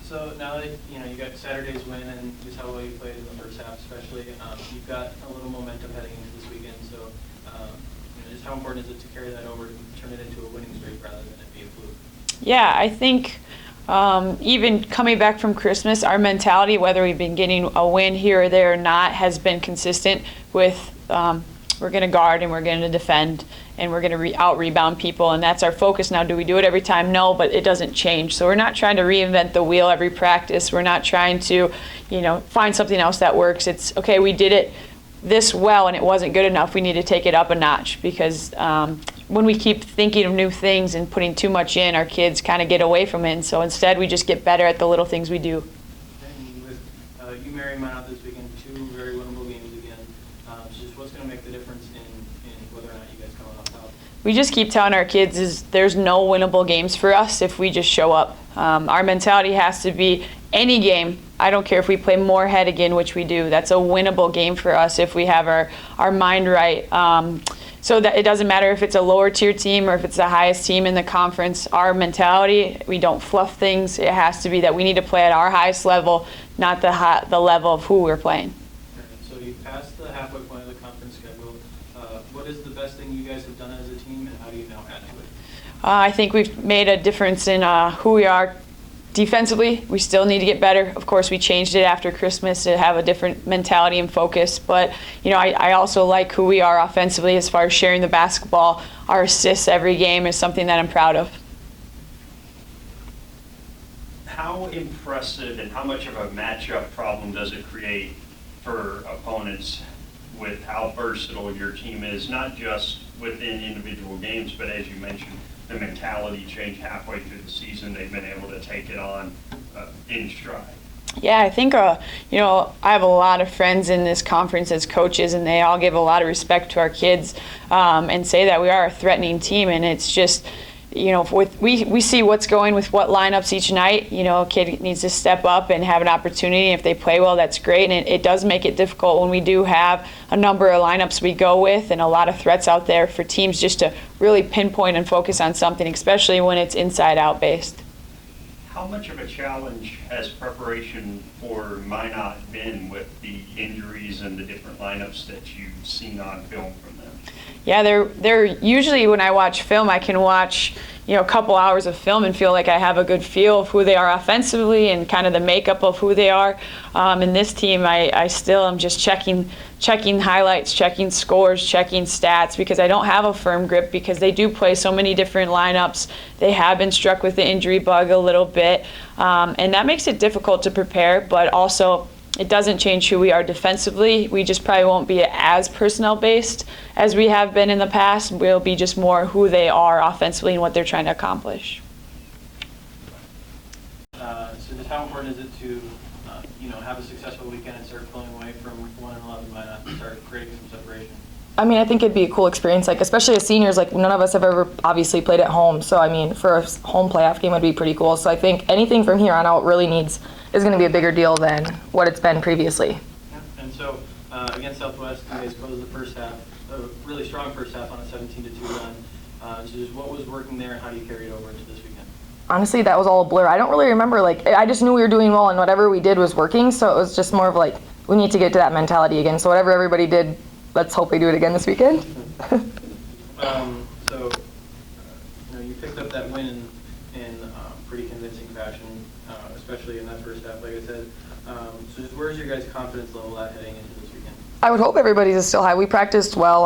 So now that you got Saturday's win and just how well you played in the first half, especially, you've got a little momentum heading into this weekend. So, just how important is it to carry that over to turn it into a winning streak rather than it be a fluke? Yeah, I think even coming back from Christmas, our mentality, whether we've been getting a win here or there or not, has been consistent with we're going to guard and we're going to defend and we're going to out-rebound people, and that's our focus now. Do we do it every time? No, but it doesn't change. So we're not trying to reinvent the wheel every practice. We're not trying to, find something else that works. It's, okay, we did it this well and it wasn't good enough. We need to take it up a notch because when we keep thinking of new things and putting too much in, our kids kind of get away from it. And so instead, we just get better at the little things we do. And with you marrying Minot this weekend, two very winnable games again, just what's going to make the difference in whether or not you guys come out on top? We just keep telling our kids there's no winnable games for us if we just show up. Our mentality has to be any game. I don't care if we play Moorhead again, which we do. That's a winnable game for us if we have our mind right. So that it doesn't matter if it's a lower tier team or if it's the highest team in the conference. Our mentality, we don't fluff things. It has to be that we need to play at our highest level, not the level of who we're playing. So you passed the halfway point of the conference schedule. What is the best thing you guys have done as a team, and how do you now add to it? I think we've made a difference in who we are. Defensively, we still need to get better. Of course, we changed it after Christmas to have a different mentality and focus. But, I also like who we are offensively as far as sharing the basketball. Our assists every game is something that I'm proud of. How impressive and how much of a matchup problem does it create for opponents with how versatile your team is, not just within individual games, but as you mentioned, the mentality change halfway through the season, they've been able to take it on in stride. Yeah, I think, I have a lot of friends in this conference as coaches, and they all give a lot of respect to our kids and say that we are a threatening team. And it's just, we see what's going with what lineups each night. A kid needs to step up and have an opportunity. If they play well, that's great. And it does make it difficult when we do have a number of lineups we go with and a lot of threats out there for teams just to really pinpoint and focus on something, especially when it's inside-out based. How much of a challenge has preparation for Minot been with the injuries and the different lineups that you've seen on film from them? Yeah, they're usually, when I watch film, I can watch a couple hours of film and feel like I have a good feel of who they are offensively and kind of the makeup of who they are. In this team, I still am just checking highlights, checking scores, checking stats, because I don't have a firm grip because they do play so many different lineups. They have been struck with the injury bug a little bit, and that makes it difficult to prepare, but also it doesn't change who we are defensively. We just probably won't be as personnel-based as we have been in the past. We'll be just more who they are offensively and what they're trying to accomplish. So just how important is it to, have a successful weekend and start pulling away from 1-11 Minot and start creating some separation? I think it'd be a cool experience, especially as seniors, none of us have ever obviously played at home. So, for a home playoff game would be pretty cool. So I think anything from here on out is going to be a bigger deal than what it's been previously. Yeah. And so against Southwest, you guys closed the first half, a really strong first half on a 17-2 run. So just what was working there and how do you carry it over into this weekend? Honestly, that was all a blur. I don't really remember. I just knew we were doing well and whatever we did was working. So it was just more of we need to get to that mentality again. So whatever everybody did, let's hope they do it again this weekend. So you picked up that win in pretty convincing fashion, especially in that first half, like I said. So just where's your guys' confidence level at heading into this weekend? I would hope everybody's is still high. We practiced well.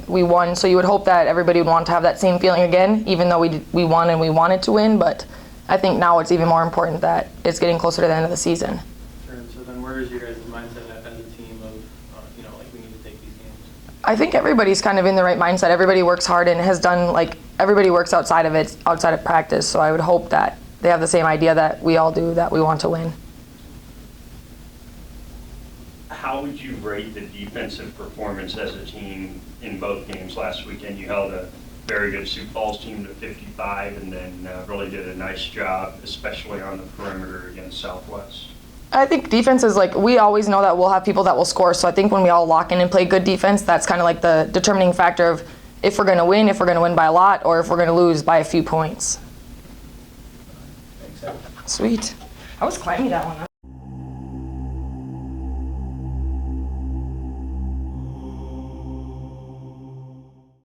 We won, so you would hope that everybody would want to have that same feeling again, even though we won and we wanted to win. But I think now it's even more important that it's getting closer to the end of the season. Sure. And so then where is your guys' mindset at as a team of, we need to take these games? I think everybody's kind of in the right mindset. Everybody works hard and has done, everybody works outside of practice. So I would hope that they have the same idea that we all do, that we want to win. How would you rate the defensive performance as a team in both games last weekend? You held a very good Sioux Falls team to 55 and then really did a nice job, especially on the perimeter against Southwest. I think defense is we always know that we'll have people that will score. So I think when we all lock in and play good defense, that's kind of the determining factor of if we're going to win by a lot, or if we're going to lose by a few points. Thanks. Sweet. I was climby that one.